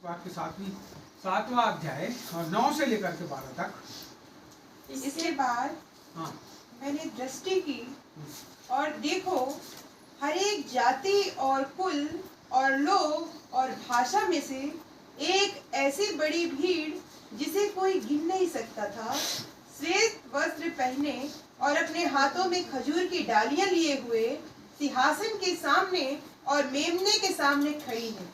वाक्य सातवां अध्याय और 9 से लेकर के 12 तक। इसके बाद मैंने दृष्टि की और देखो, हर एक जाति और कुल और लोग और भाषा में से एक ऐसी बड़ी भीड़ जिसे कोई गिन नहीं सकता था, श्वेत वस्त्र पहने और अपने हाथों में खजूर की डालियां लिए हुए सिंहासन के सामने और मेमने के सामने खड़ी है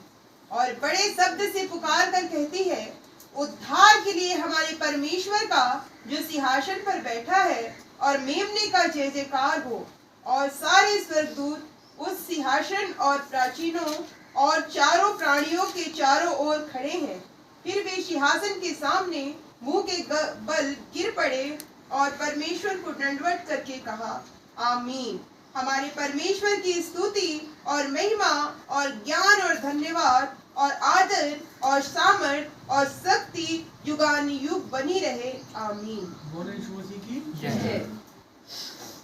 और बड़े शब्द से पुकार कर कहती है, उद्धार के लिए हमारे परमेश्वर का जो सिंहासन पर बैठा है और मेमने का जय जयकार हो। और सारे स्वर्गदूत उस सिंहासन और प्राचीनों और चारों प्राणियों के चारों ओर खड़े हैं। फिर वे सिंहासन के सामने मुंह के बल गिर पड़े और परमेश्वर को दंडवत करके कहा, आमीन। हमारे परमेश्वर की स्तुति और महिमा और ज्ञान और धन्यवाद और आदर और सामर्थ और शक्ति युगानुयुग बनी रहे, आमीन। बोले यीशु मसीह की जय।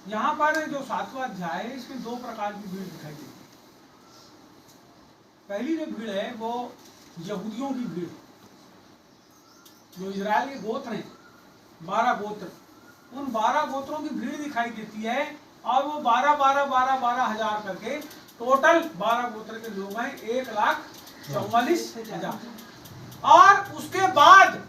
यहाँ पर जो 7वां अध्याय है, इसमें 2 प्रकार की भीड़ दिखाई देती है। पहली जो भीड़ है वो यहूदियों की भीड़, जो इजराइल के गोत्र हैं, 12 गोत्र, उन 12 गोत्रों की भीड़ दिखाई देती है। और वो 12 हजार करके टोटल 12 गोत्र के लोग हैं, 1,44,000। और उसके बाद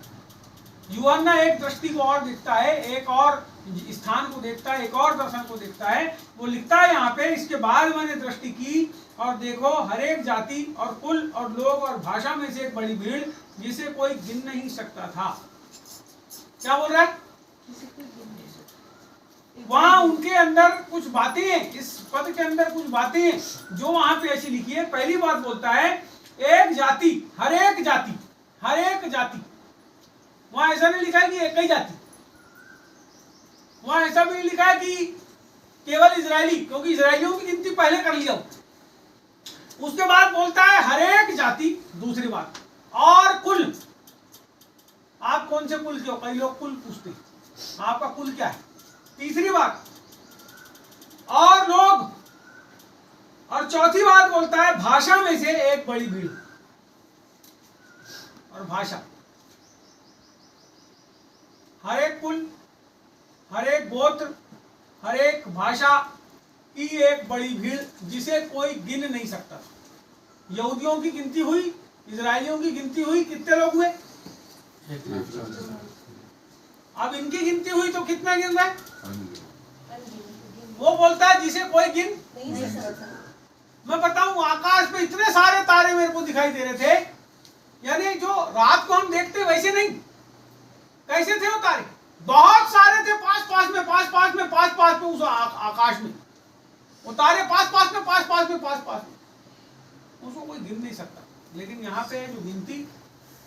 यूहन्ना एक दृष्टि को और देखता है, एक और स्थान को देखता है, एक और दर्शन को देखता है। वो लिखता है यहाँ पे, इसके बाद मैंने दृष्टि की और देखो, हर एक जाति और कुल और लोग और भाषा में से एक बड़ी भीड़ जिसे कोई गिन नहीं सकता था। क्या बोल रहा है? वहां उनके अंदर कुछ बातें हैं, इस पद के अंदर कुछ बातें हैं जो वहां पे ऐसी लिखी है। पहली बात बोलता है, एक जाति, हर एक जाति, हर एक जाति। वहां ऐसा नहीं लिखा है कि एक ही जाति, वहां ऐसा भी नहीं लिखा है कि केवल इजरायली, क्योंकि इजरायलियों की गिनती पहले कर लिया। उसके बाद बोलता है हर एक जाति, दूसरी बात, और कुल। आप कौन से कुल के हो? कई लोग कुल पूछते हैं, आपका कुल क्या है? तीसरी बात, और लोग। और चौथी बात बोलता है भाषा में से एक बड़ी भीड़। और भाषा, हर एक कुल, हर एक गोत्र, हर एक भाषा की एक बड़ी भीड़ जिसे कोई गिन नहीं सकता। यहूदियों की गिनती हुई, इजरायलियों की गिनती हुई, कितने लोग हुए? अब इनकी गिनती हुई तो कितना गिन रहा है? वो बोलता है जिसे कोई गिन नहीं सकता। मैं बताऊं, आकाश पे इतने सारे तारे मेरे को दिखाई दे रहे थे, यानी जो रात को हम देखते वैसे नहीं। कैसे थे वो तारे? बहुत सारे थे, पास पास में उस आकाश में वो तारे, पास में, उसको कोई गिन नहीं सकता। लेकिन यहाँ पे जो गिनती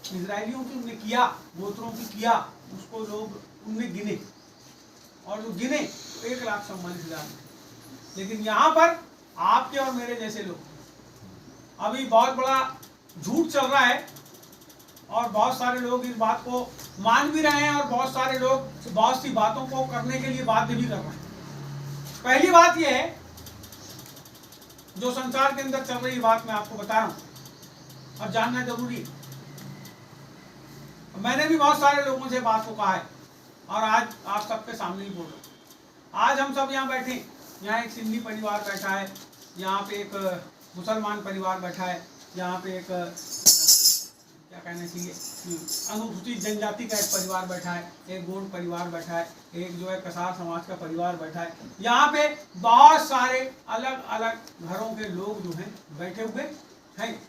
इजरायलियों की उनने किया, गोत्रों की किया, उसको लोग उनने गिने, और जो गिने 1,44,000। लेकिन यहाँ पर आपके और मेरे जैसे लोग, अभी बहुत बड़ा झूठ चल रहा है और बहुत सारे लोग इस बात को मान भी रहे हैं और बहुत सारे लोग बहुत सी बातों को करने के लिए बाध्य भी कर रहे हैं। पहली बात यह है, जो संसार के अंदर चल रही बात मैं आपको बता रहा हूं और जानना जरूरी है। मैंने भी बहुत सारे लोगों से बात को कहा है और आज आप सबके सामने ही बोल रहा हूं। आज हम सब यहाँ बैठे, यहाँ एक सिंधी परिवार बैठा है, यहाँ पे एक मुसलमान परिवार बैठा है, यहाँ पे एक क्या कहना चाहिए, अनुसूचित जनजाति का एक परिवार बैठा है, एक गोंड परिवार बैठा है, एक जो है कसार समाज का परिवार बैठा है। यहाँ पे बहुत सारे अलग अलग घरों के लोग जो हैं बैठे हुए हैं।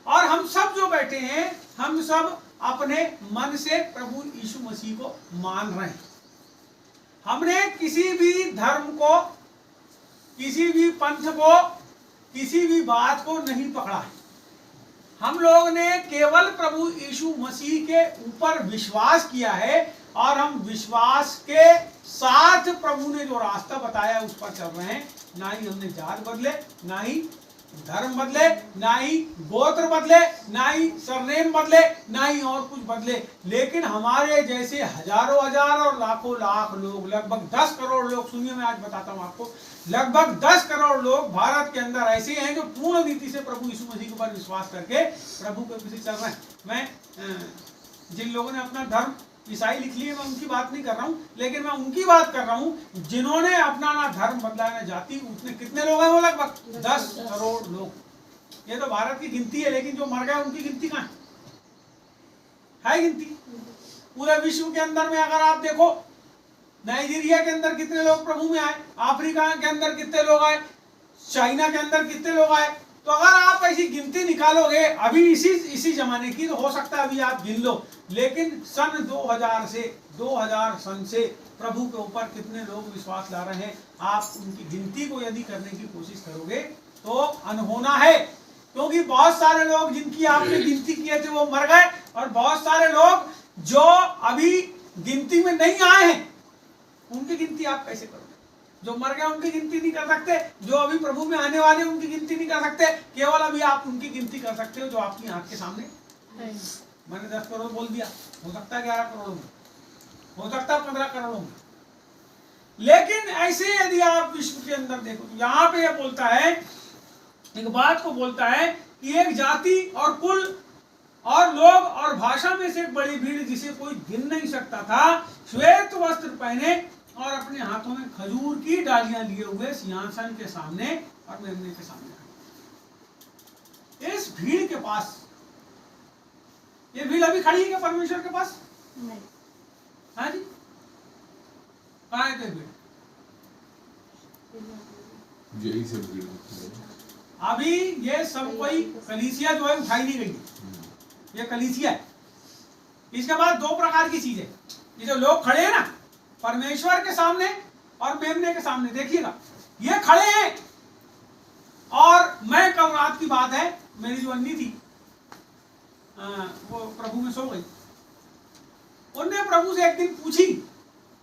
और हम सब जो बैठे हैं, हम सब अपने मन से प्रभु यीशु मसीह को मान रहे हैं। हमने किसी भी धर्म को, किसी भी पंथ को, किसी भी बात को नहीं पकड़ा है। हम लोग ने केवल प्रभु यीशु मसीह के ऊपर विश्वास किया है और हम विश्वास के साथ प्रभु ने जो रास्ता बताया उस पर चल रहे हैं। ना ही हमने जात बदले, ना ही धर्म बदले, ना ही गोत्र बदले, ना ही सरनेम बदले, ना ही और कुछ बदले, लेकिन हमारे जैसे हजारों हजार और लाखों लाख लोग, लगभग 10 करोड़ लोग, सुनिए मैं आज बताता हूं आपको, लगभग 10 करोड़ लोग भारत के अंदर ऐसे हैं जो पूर्ण रीति से प्रभु यीशु मसीह के ऊपर विश्वास करके प्रभु के पीछे चल रहे हैं। मैं जिन लोगों ने अपना धर्म ईसाई लिख लिए, मैं उनकी बात नहीं कर रहा हूं, लेकिन मैं उनकी बात कर रहा हूं जिन्होंने अपना ना धर्म बदला ना जाति। उतने कितने लोग हैं वो? लगभग 10 करोड़ लोग। ये तो भारत की गिनती है, लेकिन जो मर गए उनकी गिनती कहां है गिनती? पूरे विश्व के अंदर में अगर आप देखो, नाइजीरिया के अंदर कितने लोग प्रभु में आए, अफ्रीका के अंदर कितने लोग आए, चाइना के अंदर कितने लोग आए। तो अगर आप ऐसी गिनती निकालोगे अभी इसी जमाने की, तो हो सकता है अभी आप गिन लो, लेकिन सन 2000 से 2000 सन से प्रभु के ऊपर कितने लोग विश्वास ला रहे हैं, आप उनकी गिनती को यदि करने की कोशिश करोगे तो अनहोना है। क्योंकि बहुत सारे लोग जिनकी आपने गिनती किए थे वो मर गए, और बहुत सारे लोग जो अभी गिनती में नहीं आए हैं उनकी गिनती आप कैसे करोगे? जो मर गए उनकी गिनती नहीं कर सकते, जो अभी प्रभु में आने वाले उनकी गिनती नहीं कर सकते, केवल अभी आप उनकी गिनती कर सकते हो जो आपकी आंख के सामने। मैंने 10 करोड़ बोल दिया, हो सकता है 11 करोड़ में, हो सकता है 15 करोड़ में, लेकिन ऐसे यदि आप विश्व के अंदर देखो तो यहाँ पे यह बोलता है, एक बात को बोलता है कि एक जाति और कुल और लोग और भाषा में से एक बड़ी भीड़ जिसे कोई गिन नहीं सकता था, श्वेत वस्त्र पहने और अपने हाथों में खजूर की डालियां लिए हुए सिंहासन के सामने और मेमने के सामने खड़े। इस भीड़ के पास, ये भीड़ अभी खड़ी है क्या परमेश्वर के पास? नहीं। हाँ जी, कहाँ है भीड़? यही सब भीड़ अभी ये सब कोई कलीसिया जो है उठाई नहीं गई, ये कलीसिया है। इसके बाद 2 प्रकार की चीजें, ये जो लोग खड़े हैं ना परमेश्वर के सामने और मेमने के सामने, देखिएगा ये खड़े हैं। और मैं कल रात की बात है, मेरी जो अन्नी थी वो प्रभु में सो गई, उनने प्रभु से एक दिन पूछी,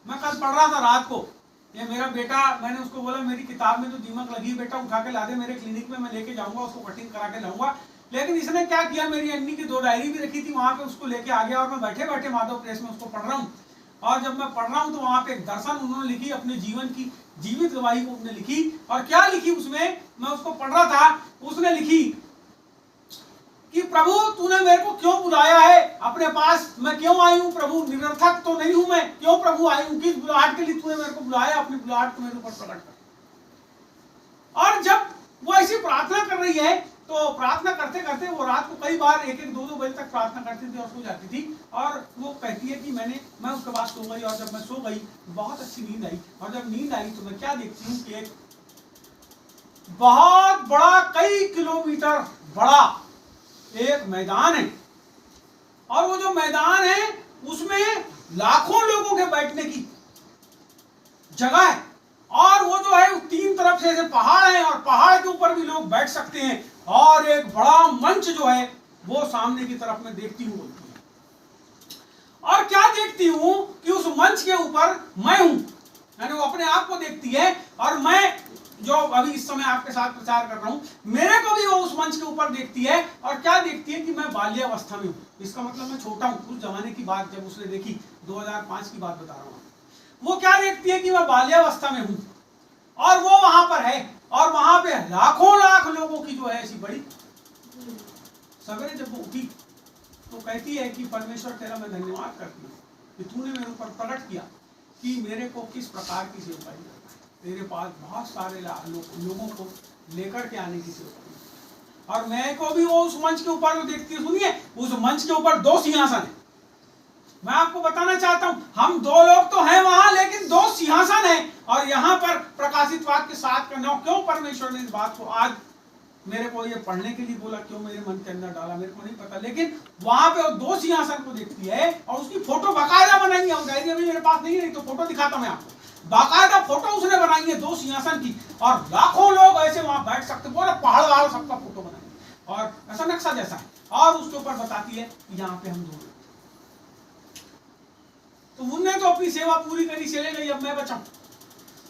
मैं कल पढ़ रहा था रात को, ये मेरा बेटा, मैंने उसको बोला मेरी किताब में तो दीमक लगी, बेटा उठा के ला दे मेरे क्लिनिक में, मैं लेके जाऊंगा, उसको कटिंग करा के लाऊंगा। लेकिन इसने क्या किया, मेरी अन्नी की 2 डायरी भी रखी थी वहां पे, उसको लेके आ गया और मैं बैठे बैठे माधव प्रेस में उसको पढ़ रहा हूँ। और जब मैं पढ़ रहा हूँ तो वहां पे एक दर्शन उन्होंने लिखी, अपने जीवन की जीवित गवाही को उन्होंने लिखी। और क्या लिखी उसमें, मैं उसको पढ़ रहा था, उसने लिखी कि प्रभु तूने मेरे को क्यों बुलाया है अपने पास, मैं क्यों आई हूँ प्रभु, निरर्थक तो नहीं हूं मैं, क्यों प्रभु आई हूँ, किस बुलाहट के लिए तूने मेरे को बुलाया, अपनी बुलाहट को मेरे ऊपर प्रकट कर। और जब वो ऐसी प्रार्थना कर रही है तो प्रार्थना करते करते वो रात को कई बार 1-1, 2-2 बजे तक प्रार्थना करती थी और सो जाती थी। और वो कहती है कि मैं उसके बाद सो गई, और जब मैं सो गई बहुत अच्छी नींद आई, और जब नींद आई तो मैं क्या देखती हूँ कि एक बहुत बड़ा, कई किलोमीटर बड़ा एक मैदान है, और वो जो मैदान है उसमें लाखों लोगों के बैठने की जगह है, और वो जो है 3 तरफ से ऐसे पहाड़ हैं, और पहाड़ के ऊपर भी लोग बैठ सकते हैं, और एक बड़ा मंच जो है वो सामने की तरफ में देखती हूँ बोलती है। और क्या देखती हूँ कि उस मंच के ऊपर मैं हूं, यानी वो अपने आप को देखती है, और मैं जो अभी इस समय आपके साथ प्रचार कर रहा हूं, मेरे को भी वो उस मंच के ऊपर देखती है। और क्या देखती है कि मैं बाल्यावस्था में हूं, इसका मतलब मैं छोटा हूं। उस जमाने की बात जब उसने देखी, 2005 की बात बता रहा हूं, वो क्या देखती है कि मैं बाल्यावस्था में हूं, और वो वहां पर है, और वहां पे लाखों लाख लोगों की जो है ऐसी बड़ी। सवेरे जब वो उठी तो कहती है कि परमेश्वर तेरा मैं धन्यवाद करती हूँ कि तूने मेरे ऊपर प्रकट किया कि मेरे को किस प्रकार की सेवकाई करना है, तेरे पास बहुत सारे लोगों को लेकर के आने की सेवकाई। और मैं को भी वो उस मंच के ऊपर देखती है, सुनिए उस मंच के ऊपर 2 सिंहासन है। मैं आपको बताना चाहता हूं, हम 2 लोग तो हैं वहां, लेकिन 2 सिंहासन हैं। और यहां पर प्रकाशित वाक्य के साथ करना, क्यों परमेश्वर ने इस बात को आज मेरे को ये पढ़ने के लिए बोला, क्यों मेरे मन के अंदर डाला मेरे को नहीं पता, लेकिन वहां पे वो 2 सिंहासन को देखती है, और उसकी फोटो बाकायदा बनाई है। डायरी अभी मेरे पास नहीं है, नहीं तो फोटो दिखाता मैं आपको। बाकायदा फोटो उसने बनाई है 2 सिंहासन की, और लाखों लोग ऐसे वहां बैठ सकते, पूरा पहाड़ वाला सबका फोटो बनाई है, और ऐसा नक्शा जैसा है, और उसके ऊपर बताती है यहाँ पे हम 2 लोग। तो उनने तो अपनी सेवा पूरी करी, चले गई, अब मैं बचा।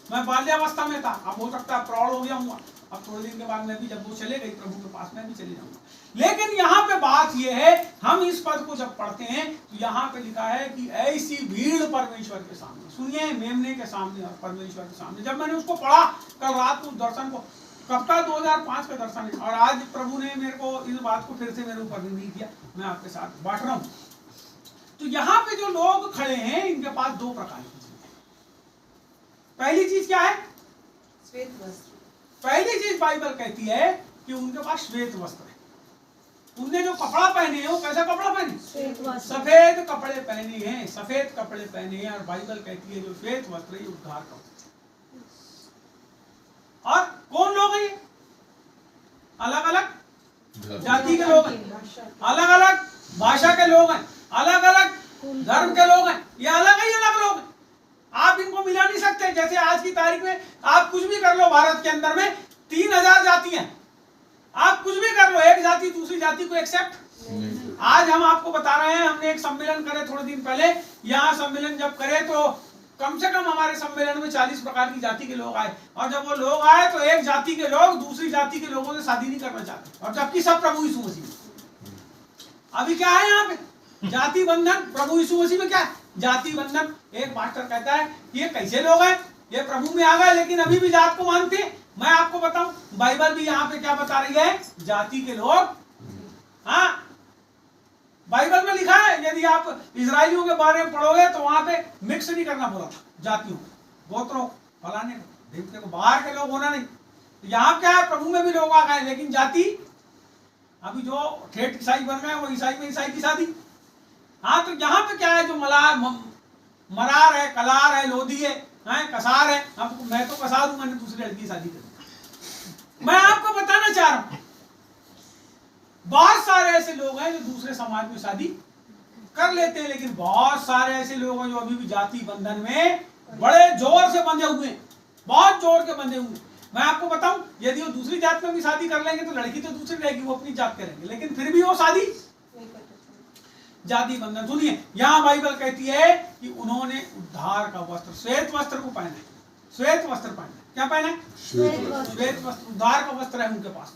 मैं बाल्यावस्था में था, अब हो सकता है प्रौढ़ हो गया हूँ, अब थोड़े दिन के बाद मैं भी, जब वो चले गई प्रभु के पास, मैं भी चले जाऊंगा। लेकिन यहाँ पे बात ये है, हम इस पद को जब पढ़ते हैं तो यहाँ पे लिखा है कि ऐसी भीड़ परमेश्वर के सामने, सुनिए, मेमने के सामने और परमेश्वर के सामने। जब मैंने उसको पढ़ा कल रात को दर्शन को, कब का 2005 का दर्शन है, और आज प्रभु ने मेरे को इस बात को फिर से मेरे ऊपर रिवील किया, मैं आपके साथ बांट रहा हूँ। तो यहाँ पे जो लोग खड़े हैं, इनके पास दो प्रकार की चीज है। पहली चीज क्या है? श्वेत वस्त्र। पहली चीज बाइबल कहती है कि उनके पास श्वेत वस्त्र है। उनने जो कपड़ा पहने हैं वो कैसा कपड़ा पहने? सफेद कपड़े पहने हैं, सफेद कपड़े पहने हैं। और बाइबल कहती है जो श्वेत वस्त्र है उद्धार का वस्त्र। और कौन लोग हैं? अलग अलग जाति के लोग हैं, अलग अलग भाषा के लोग हैं, अलग अलग धर्म के लोग हैं, ये अलग ही अलग लोग हैं। आप इनको मिला नहीं सकते। जैसे आज की तारीख में आप कुछ भी कर लो, भारत के अंदर में 3000 जातियां, आप कुछ भी कर लो, एक जाति दूसरी जाति को एक्सेप्ट। आज हम आपको बता रहे हैं, हमने एक सम्मेलन करे थोड़े दिन पहले, यहाँ सम्मेलन जब करे तो कम से कम हमारे सम्मेलन में 40 प्रकार की जाति के लोग आए। और जब वो लोग आए तो एक जाति के लोग दूसरी जाति के लोगों से शादी नहीं करना चाहते, और जबकि सब प्रभु यीशु मसीह में। अभी क्या है यहाँ पे? जाति बंधन। प्रभु यीशु मसीह में क्या है? जाति बंधन। एक मास्टर कहता है ये कैसे लोग हैं, ये प्रभु में आ गए लेकिन अभी भी जात को मानते हैं। मैं आपको बताऊं, बाइबल भी यहाँ पे क्या बता रही है? जाति के लोग। हाँ, बाइबल में लिखा है, यदि आप इजरायलियों के बारे में पढ़ोगे तो वहां पे मिक्स नहीं करना बोला था, जातियों गोत्रों फलाने को, देखते को, बाहर के लोग होना नहीं। तो यहाँ क्या है? प्रभु में भी लोग आ गए लेकिन जाति, अभी जो ठेठ ईसाई बन गए वो ईसाई में ईसाई की शादी। हाँ, तो यहाँ पे क्या है? जो मरार है, कलार है, लोधी है, कसार है। अब मैं तो कसार हूं, मैंने दूसरी लड़की शादी कर। मैं आपको बताना चाह रहा हूं, बहुत सारे ऐसे लोग हैं जो दूसरे समाज में शादी कर लेते हैं, लेकिन बहुत सारे ऐसे लोग हैं जो अभी भी जाति बंधन में बड़े जोर से बंधे हुए हैं, बहुत जोर के बंधे हुए हैं। मैं आपको बताऊं, यदि वो दूसरी जात में भी शादी कर लेंगे तो लड़की तो दूसरी रहेगी, वो अपनी जात करेंगे, लेकिन फिर भी वो शादी जाति बंधन। सुनिए, यहाँ बाइबल कहती है कि उन्होंने उद्धार का वस्त्र, श्वेत वस्त्र को पहना है। श्वेत वस्त्र पहना है। क्या पहना है? श्वेत वस्त्र। उद्धार का वस्त्र है उनके पास।